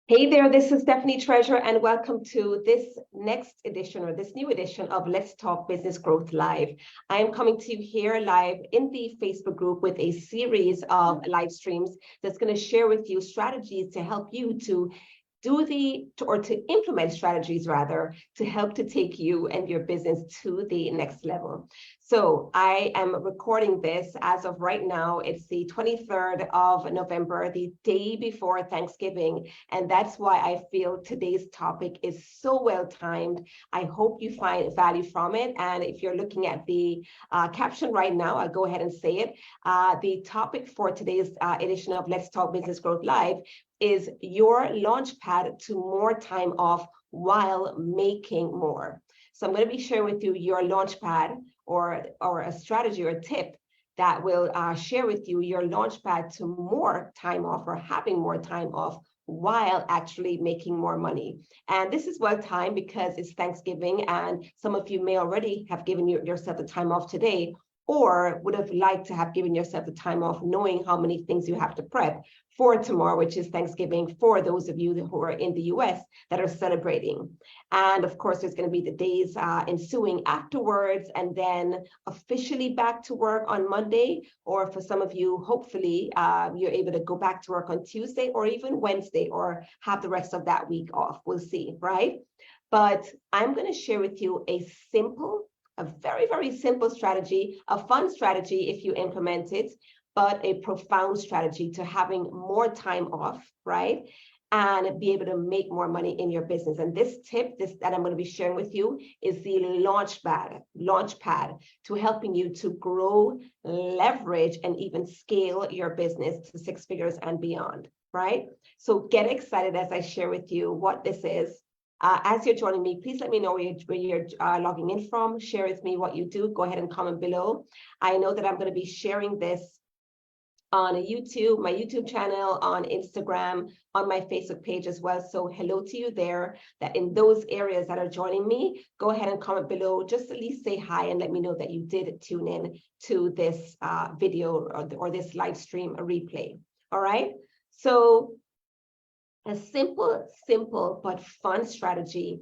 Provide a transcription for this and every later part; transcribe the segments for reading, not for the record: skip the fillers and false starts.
Hey there, this is Stephanie Treasure, and welcome to this next edition or this new edition of Let's Talk Business Growth Live. I am coming to you here live in the Facebook group with a series of live streams that's going to share with you strategies to help you to implement strategies rather to help to take you and your business to the next level. So I am recording this as of right now. It's the 23rd of November, the day before Thanksgiving. And that's why I feel today's topic is so well timed. I hope you find value from it. And if you're looking at the caption right now, I'll go ahead and say it. The topic for today's edition of Let's Talk Business Growth Live is your launch pad to more time off while making more. So I'm going to be sharing with you your launch pad or a strategy or a tip that will share with you your launch pad to more time off or having more time off while actually making more money. And this is well timed because it's Thanksgiving and some of you may already have given yourself the time off today, or would have liked to have given yourself the time off knowing how many things you have to prep for tomorrow, which is Thanksgiving, for those of you who are in the US that are celebrating. And of course, there's going to be the days ensuing afterwards, and then officially back to work on Monday, or for some of you, hopefully, you're able to go back to work on Tuesday or even Wednesday, or have the rest of that week off. We'll see, right? But I'm going to share with you a very, very simple strategy, a fun strategy if you implement it, but a profound strategy to having more time off, right? And be able to make more money in your business. And this tip that I'm going to be sharing with you is the launch pad to helping you to grow, leverage, and even scale your business to six figures and beyond, right? So get excited as I share with you what this is. As you're joining me, please let me know where you're logging in from. Share with me what you do. Go ahead and comment below. I know that I'm going to be sharing this on my YouTube channel, on Instagram, on my Facebook page as well. So hello to you there, that in those areas that are joining me, go ahead and comment below. Just at least say hi and let me know that you did tune in to this video or this live stream, a replay. All right. So a simple but fun strategy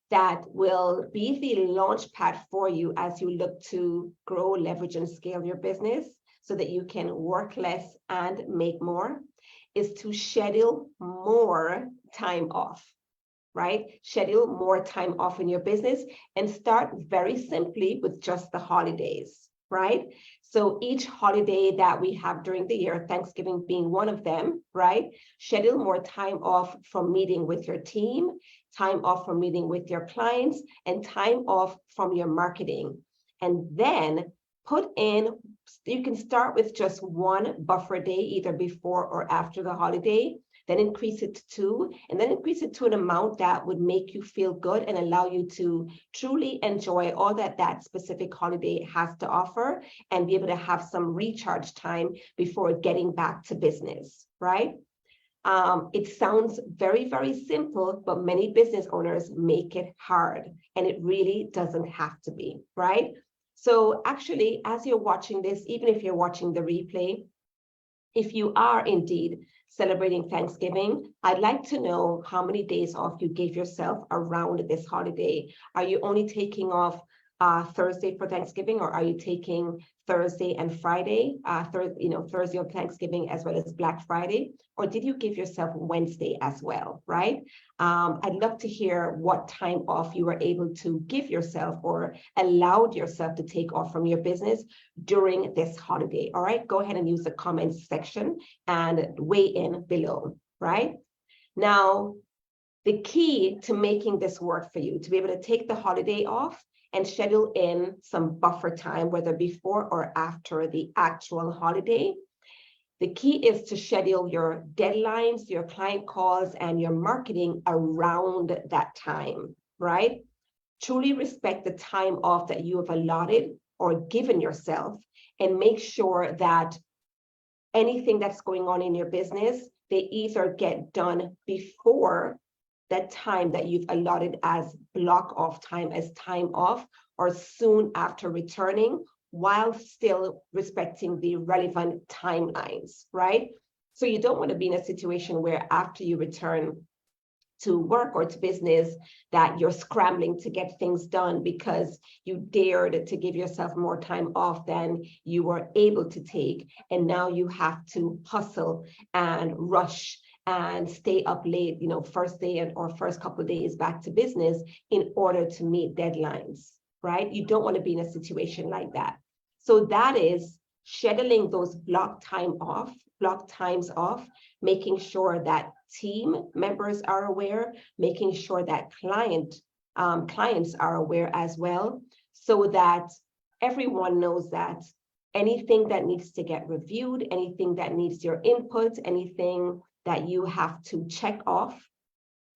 that will be the launch pad for you as you look to grow, leverage, and scale your business so that you can work less and make more, is to schedule more time off, right? Schedule more time off in your business and start very simply with just the holidays, right? So each holiday that we have during the year, Thanksgiving being one of them, right? Schedule more time off from meeting with your team, time off from meeting with your clients, and time off from your marketing. And then you can start with just one buffer day, either before or after the holiday, then increase it to 2, and then increase it to an amount that would make you feel good and allow you to truly enjoy all that specific holiday has to offer and be able to have some recharge time before getting back to business, right? It sounds very, very simple, but many business owners make it hard, and it really doesn't have to be, right? So actually, as you're watching this, even if you're watching the replay, if you are indeed celebrating Thanksgiving, I'd like to know how many days off you gave yourself around this holiday. Are you only taking off Thursday for Thanksgiving, or are you taking Thursday and Friday, Thursday of Thanksgiving as well as Black Friday, or did you give yourself Wednesday as well, right? I'd love to hear what time off you were able to give yourself or allowed yourself to take off from your business during this holiday. All right, go ahead and use the comments section and weigh in below, right? Now, the key to making this work for you, to be able to take the holiday off and schedule in some buffer time, whether before or after the actual holiday. The key is to schedule your deadlines, your client calls, and your marketing around that time, right? Truly respect the time off that you have allotted or given yourself, and make sure that anything that's going on in your business, they either get done before that time that you've allotted as block off time, as time off, or soon after returning, while still respecting the relevant timelines, right? So you don't want to be in a situation where after you return to work or to business that you're scrambling to get things done because you dared to give yourself more time off than you were able to take. And now you have to hustle and rush and stay up late, first day or first couple of days back to business in order to meet deadlines, right? You don't want to be in a situation like that. So that is scheduling those block times off, making sure that team members are aware, making sure that clients are aware as well, so that everyone knows that anything that needs to get reviewed, anything that needs your input, anything that you have to check off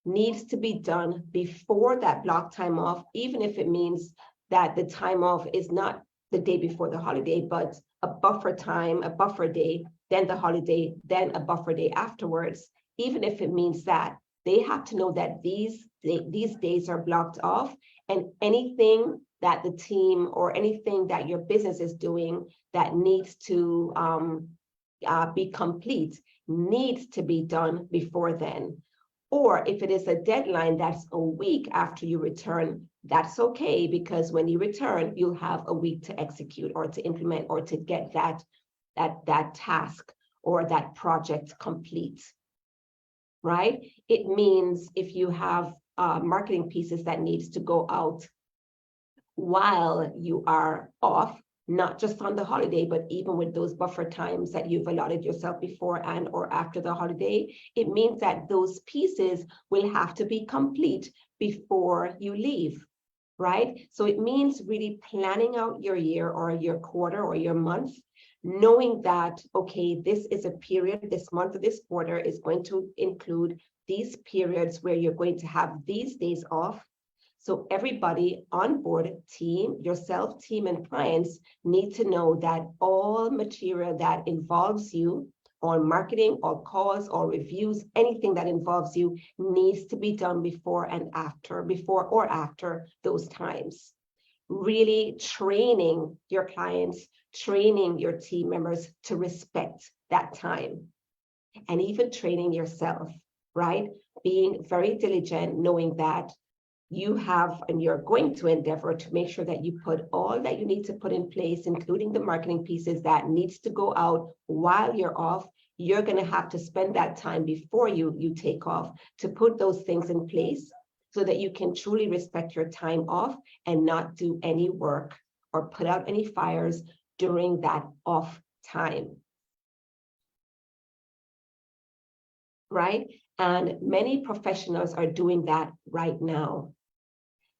needs to be done before that block time off, even if it means that the time off is not the day before the holiday, but a buffer time, a buffer day, then the holiday, then a buffer day afterwards. Even if it means that, they have to know that these days are blocked off, and anything that the team or anything that your business is doing that needs to be complete needs to be done before then. Or if it is a deadline that's a week after you return, that's okay, because when you return, you'll have a week to execute or to implement or to get that task or that project complete, right? It means if you have marketing pieces that needs to go out while you are off, not just on the holiday, but even with those buffer times that you've allotted yourself before and or after the holiday, it means that those pieces will have to be complete before you leave, right? So it means really planning out your year or your quarter or your month, knowing that, okay, this is a period, this month or this quarter is going to include these periods where you're going to have these days off. So everybody on board, team, yourself, team, and clients need to know that all material that involves you on marketing or calls or reviews, anything that involves you needs to be done before or after those times. Really training your clients, training your team members to respect that time, and even training yourself, right? Being very diligent, knowing that you have and you're going to endeavor to make sure that you put all that you need to put in place, including the marketing pieces that needs to go out while you're off. You're going to have to spend that time before you take off to put those things in place so that you can truly respect your time off and not do any work or put out any fires during that off time. Right? And many professionals are doing that right now.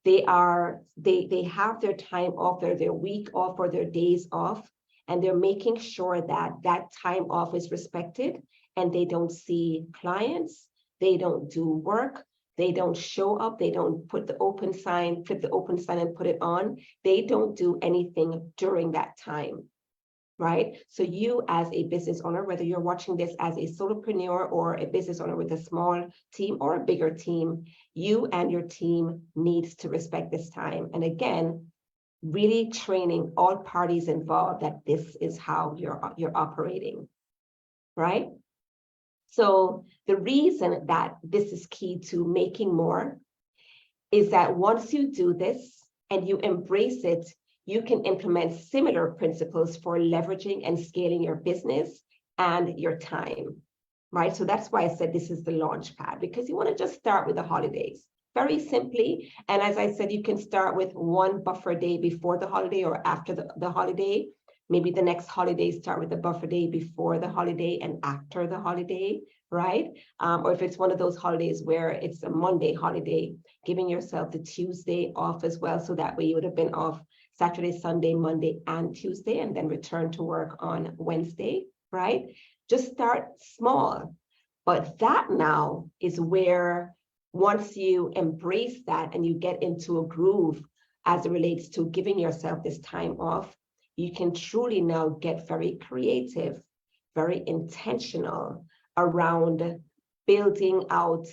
They have their time off, their week off or their days off, and they're making sure that that time off is respected, and they don't see clients, they don't do work, they don't show up, they don't put the open sign, flip the open sign and put it on. They don't do anything during that time, right? So you as a business owner, whether you're watching this as a solopreneur or a business owner with a small team or a bigger team, you and your team needs to respect this time. And again, really training all parties involved that this is how you're operating, right? So the reason that this is key to making more is that once you do this and you embrace it, you can implement similar principles for leveraging and scaling your business and your time, right? So that's why I said this is the launch pad, because you want to just start with the holidays, very simply. And as I said, you can start with one buffer day before the holiday or after the holiday. Maybe the next holiday, start with the buffer day before the holiday and after the holiday, right? Or if it's one of those holidays where it's a Monday holiday, giving yourself the Tuesday off as well. So that way you would have been off Saturday, Sunday, Monday, and Tuesday, and then return to work on Wednesday, right? Just start small. But that now is where once you embrace that and you get into a groove as it relates to giving yourself this time off, you can truly now get very creative, very intentional around building out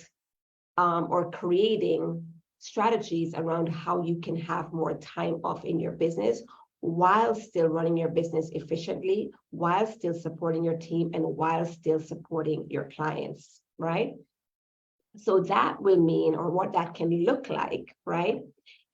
or creating strategies around how you can have more time off in your business while still running your business efficiently, while still supporting your team, and while still supporting your clients, right? So that will mean, or what that can look like, right,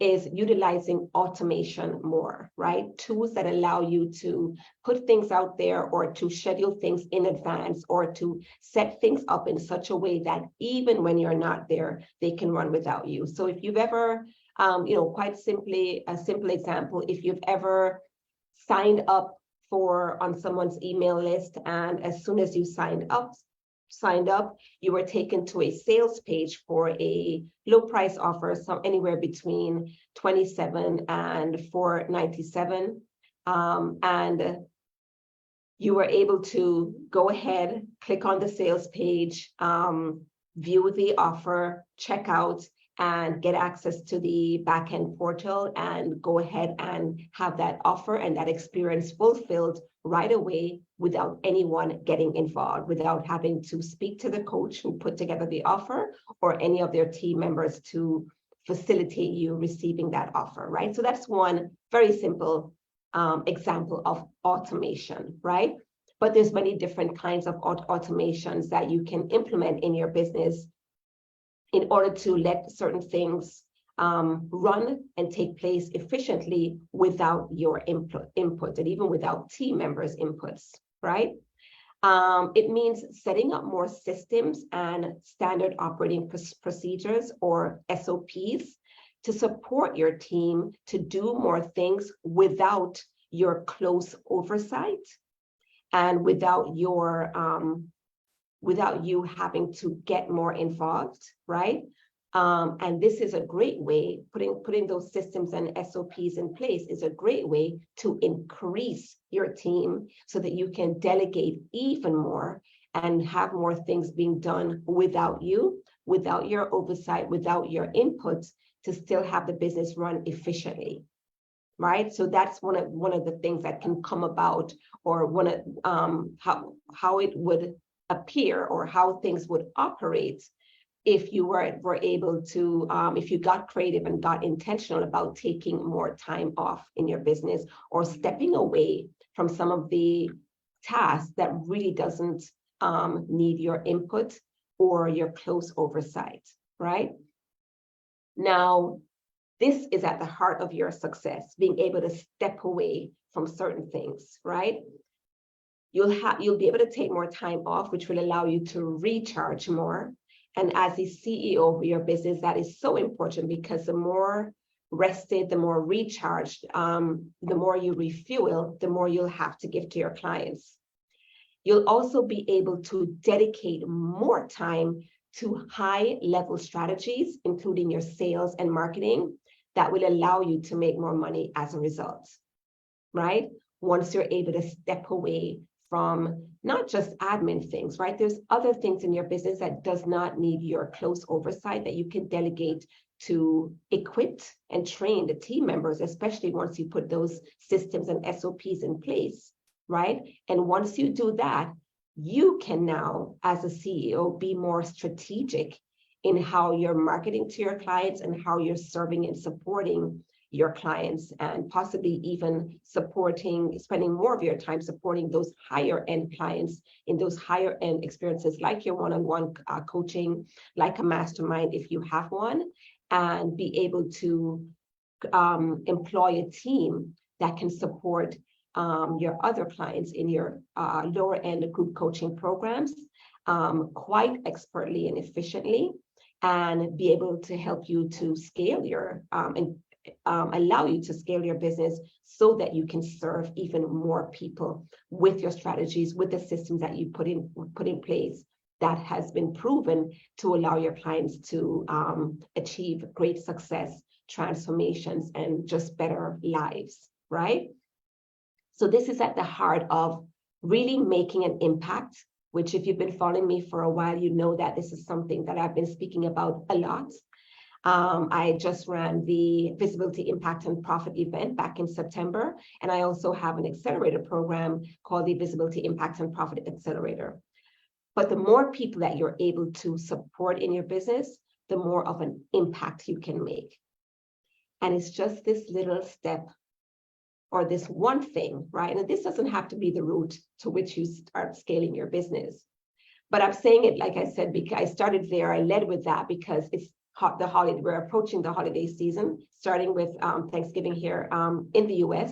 is utilizing automation more, right? Tools that allow you to put things out there or to schedule things in advance or to set things up in such a way that even when you're not there, they can run without you. So if you've ever, quite simply, a simple example, if you've ever signed up on someone's email list, and as soon as you signed up, you were taken to a sales page for a low price offer, anywhere between 27 and 497. And you were able to go ahead, click on the sales page, view the offer, check out, and get access to the backend portal and go ahead and have that offer and that experience fulfilled right away without anyone getting involved, without having to speak to the coach who put together the offer or any of their team members to facilitate you receiving that offer, right? So that's one very simple example of automation, right? But there's many different kinds of automations that you can implement in your business in order to let certain things run and take place efficiently without your input, and even without team members' inputs, right? It means setting up more systems and standard operating procedures, or SOPs, to support your team to do more things without your close oversight and without you having to get more involved, right? And this is a great way, putting those systems and SOPs in place is a great way to increase your team so that you can delegate even more and have more things being done without you, without your oversight, without your input, to still have the business run efficiently, right? So that's one of the things that can come about, or one of how it would appear, or how things would operate if you were able to, if you got creative and got intentional about taking more time off in your business, or stepping away from some of the tasks that really doesn't need your input or your close oversight, right? Now, this is at the heart of your success, being able to step away from certain things, right? You'll be able to take more time off, which will allow you to recharge more. And as the CEO of your business, that is so important, because the more rested, the more recharged, the more you refuel, the more you'll have to give to your clients. You'll also be able to dedicate more time to high-level strategies, including your sales and marketing, that will allow you to make more money as a result, right? Once you're able to step away from not just admin things, right? There's other things in your business that does not need your close oversight, that you can delegate to equip and train the team members, especially once you put those systems and SOPs in place, right? And once you do that, you can now, as a CEO, be more strategic in how you're marketing to your clients and how you're serving and supporting your clients, and possibly even spending more of your time supporting those higher end clients in those higher end experiences, like your one-on-one coaching, like a mastermind if you have one, and be able to employ a team that can support your other clients in your lower end group coaching programs quite expertly and efficiently, and be able to help you to scale allow you to scale your business so that you can serve even more people with your strategies, with the systems that you put in place that has been proven to allow your clients to achieve great success, transformations, and just better lives, right? So this is at the heart of really making an impact, which, if you've been following me for a while, you know that this is something that I've been speaking about a lot. I just ran the Visibility, Impact, and Profit event back in September, and I also have an accelerator program called the Visibility, Impact, and Profit Accelerator. But the more people that you're able to support in your business, the more of an impact you can make. And it's just this little step, or this one thing, right? And this doesn't have to be the route to which you start scaling your business. But I'm saying it, like I said, because I started there, I led with that because it's the holiday, we're approaching the holiday season, starting with Thanksgiving here in the US.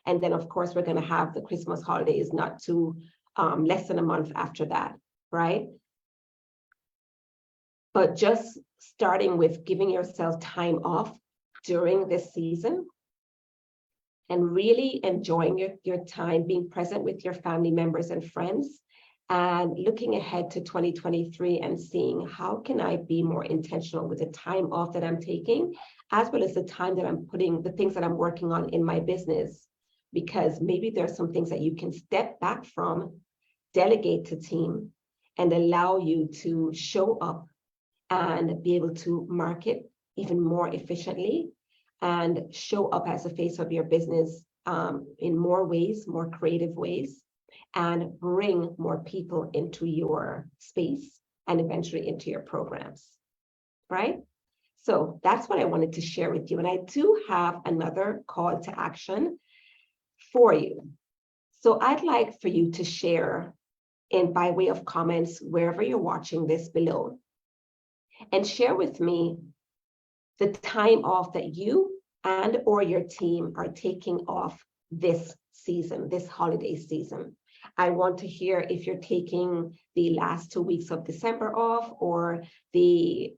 And then, of course, we're going to have the Christmas holidays not too less than a month after that, right? But just starting with giving yourself time off during this season and really enjoying your time, being present with your family members and friends, and looking ahead to 2023 and seeing how can I be more intentional with the time off that I'm taking, as well as the time that I'm putting, the things that I'm working on in my business, because maybe there's some things that you can step back from, delegate to team, and allow you to show up and be able to market even more efficiently and show up as a face of your business in more ways, more creative ways, and bring more people into your space and eventually into your programs, right? So that's what I wanted to share with you. And I do have another call to action for you. So I'd like for you to share by way of comments wherever you're watching this below, and share with me the time off that you and or your team are taking off this season, this holiday season. I want to hear if you're taking the last 2 weeks of December off, or the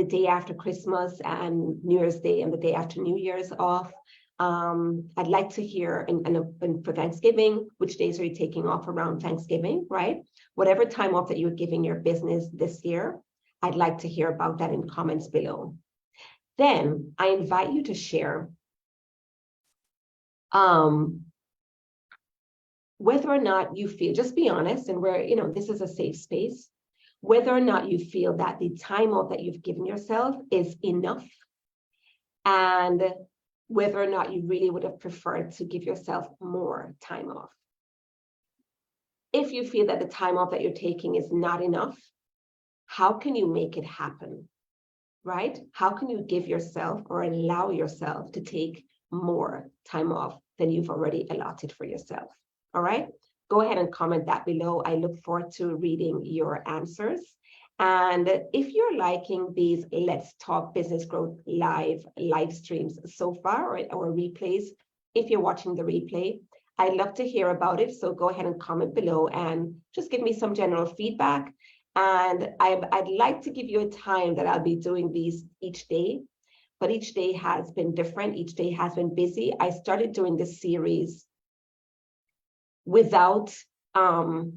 day after Christmas and New Year's Day and the day after New Year's off. I'd like to hear, and for Thanksgiving, which days are you taking off around Thanksgiving, right? Whatever time off that you're giving your business this year, I'd like to hear about that in comments below. Then I invite you to share whether or not you feel, just be honest, and this is a safe space, whether or not you feel that the time off that you've given yourself is enough, and whether or not you really would have preferred to give yourself more time off. If you feel that the time off that you're taking is not enough, how can you make it happen, right? How can you give yourself or allow yourself to take more time off than you've already allotted for yourself? All right, go ahead and comment that below. I look forward to reading your answers. And if you're liking these Let's Talk Business Growth live streams so far, or replays, if you're watching the replay, I'd love to hear about it. So go ahead and comment below and just give me some general feedback. And I'd like to give you a time that I'll be doing these each day, but each day has been different. Each day has been busy. I started doing this series without too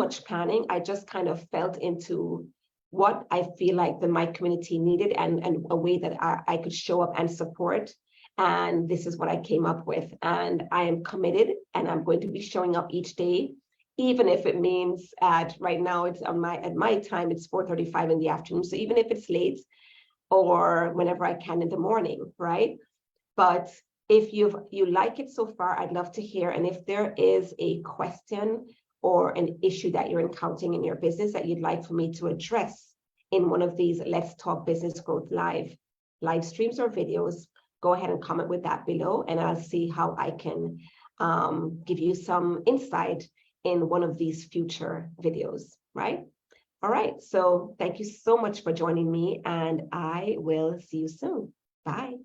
much planning. I just kind of felt into what I feel like my community needed, and a way that I could show up and support. And this is what I came up with. And I am committed, and I'm going to be showing up each day, even if it means right now it's at my time, it's 4:35 in the afternoon. So even if it's late, or whenever I can in the morning, right? But if you like it so far, I'd love to hear. And if there is a question or an issue that you're encountering in your business that you'd like for me to address in one of these Let's Talk Business Growth live streams or videos, go ahead and comment with that below, and I'll see how I can give you some insight in one of these future videos, right? All right, so thank you so much for joining me, and I will see you soon. Bye.